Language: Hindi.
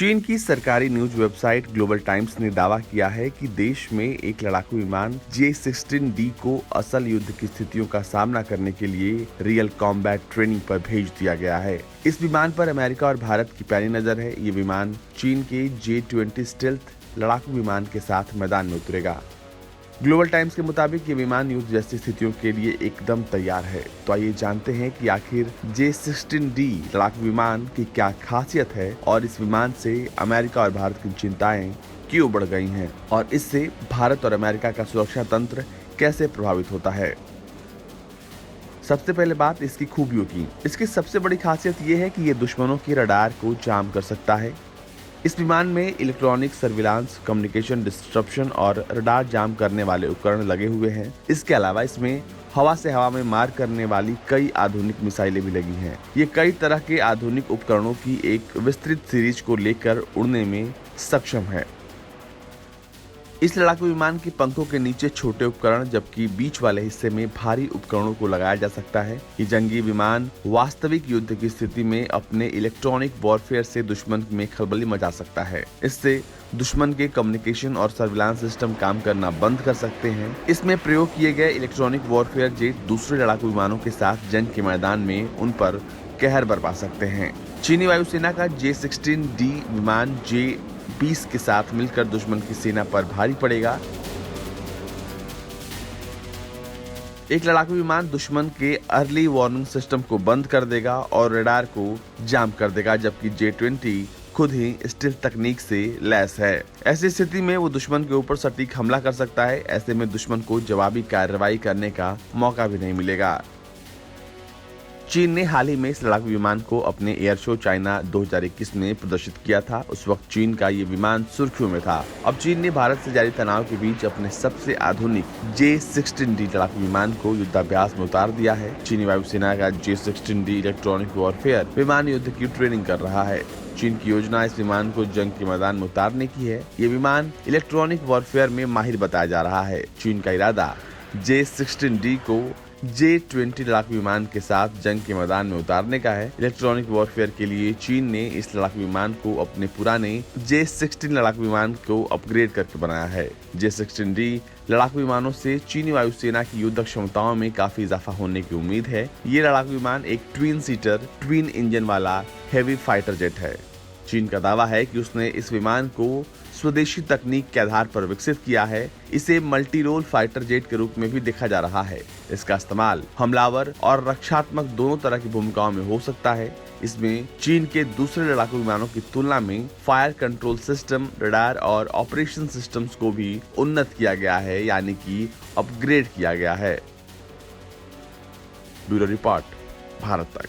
चीन की सरकारी न्यूज वेबसाइट ग्लोबल टाइम्स ने दावा किया है कि देश में एक लड़ाकू विमान J-16D को असल युद्ध की स्थितियों का सामना करने के लिए रियल कॉम्बैट ट्रेनिंग पर भेज दिया गया है। इस विमान पर अमेरिका और भारत की पैनी नजर है। ये विमान चीन के J-20 स्टेल्थ लड़ाकू विमान के साथ मैदान में उतरेगा। ग्लोबल टाइम्स के मुताबिक ये विमान युद्ध जैसी स्थितियों के लिए एकदम तैयार है। तो आइए जानते हैं कि आखिर J-16D लड़ाकू विमान की क्या खासियत है और इस विमान से अमेरिका और भारत की चिंताएं क्यों बढ़ गई हैं और इससे भारत और अमेरिका का सुरक्षा तंत्र कैसे प्रभावित होता है। सबसे पहले बात इसकी खूबियों की। इसकी सबसे बड़ी खासियत ये है कि ये दुश्मनों के रडार को जाम कर सकता है। इस विमान में इलेक्ट्रॉनिक सर्विलांस, कम्युनिकेशन डिस्ट्रप्शन और रडार जाम करने वाले उपकरण लगे हुए हैं। इसके अलावा इसमें हवा से हवा में मार करने वाली कई आधुनिक मिसाइलें भी लगी हैं। ये कई तरह के आधुनिक उपकरणों की एक विस्तृत सीरीज को लेकर उड़ने में सक्षम है। इस लड़ाकू विमान के पंखों के नीचे छोटे उपकरण जबकि बीच वाले हिस्से में भारी उपकरणों को लगाया जा सकता है। ये जंगी विमान वास्तविक युद्ध की स्थिति में अपने इलेक्ट्रॉनिक वॉरफेयर से दुश्मन में खलबली मचा सकता है। इससे दुश्मन के कम्युनिकेशन और सर्विलांस सिस्टम काम करना बंद कर सकते हैं। इसमें प्रयोग किए गए इलेक्ट्रॉनिक वॉरफेयर जेट दूसरे लड़ाकू विमानों के साथ जंग के मैदान में उन पर कहर बरपा सकते हैं। चीनी वायुसेना का J-16D विमान J-20 के साथ मिलकर दुश्मन की सेना पर भारी पड़ेगा। एक लड़ाकू विमान दुश्मन के अर्ली वार्निंग सिस्टम को बंद कर देगा और रडार को जाम कर देगा, जबकि J-20 खुद ही स्टील्थ तकनीक से लैस है। ऐसी स्थिति में वो दुश्मन के ऊपर सटीक हमला कर सकता है। ऐसे में दुश्मन को जवाबी कार्रवाई करने का मौका भी नहीं मिलेगा। चीन ने हाल ही में इस लड़ाकू विमान को अपने एयर शो चाइना 2021 में प्रदर्शित किया था। उस वक्त चीन का ये विमान सुर्खियों में था। अब चीन ने भारत से जारी तनाव के बीच अपने सबसे आधुनिक J-16D लड़ाकू विमान को युद्धाभ्यास में उतार दिया है। चीनी वायुसेना का J-16D इलेक्ट्रॉनिक वॉरफेयर विमान युद्ध की ट्रेनिंग कर रहा है। चीन की योजना इस विमान को जंग के मैदान में उतारने की है। ये विमान इलेक्ट्रॉनिक वॉरफेयर में माहिर बताया जा रहा है। चीन का इरादा J-16D को J-20 लड़ाकू विमान के साथ जंग के मैदान में उतारने का है। इलेक्ट्रॉनिक वॉरफेयर के लिए चीन ने इस लड़ाकू विमान को अपने पुराने J-16 लड़ाकू विमान को अपग्रेड करके बनाया है। J-16D लड़ाकू विमानों से चीनी वायुसेना की युद्ध क्षमताओं में काफी इजाफा होने की उम्मीद है। ये लड़ाकू विमान एक ट्विन सीटर, ट्विन इंजन वाला हेवी फाइटर जेट है। चीन का दावा है कि उसने इस विमान को स्वदेशी तकनीक के आधार पर विकसित किया है। इसे मल्टी रोल फाइटर जेट के रूप में भी देखा जा रहा है। इसका इस्तेमाल हमलावर और रक्षात्मक दोनों तरह की भूमिकाओं में हो सकता है। इसमें चीन के दूसरे लड़ाकू विमानों की तुलना में फायर कंट्रोल सिस्टम, रडार और ऑपरेशन सिस्टम्स को भी उन्नत किया गया है, यानी कि अपग्रेड किया गया है। ब्यूरो रिपोर्ट, भारत तक।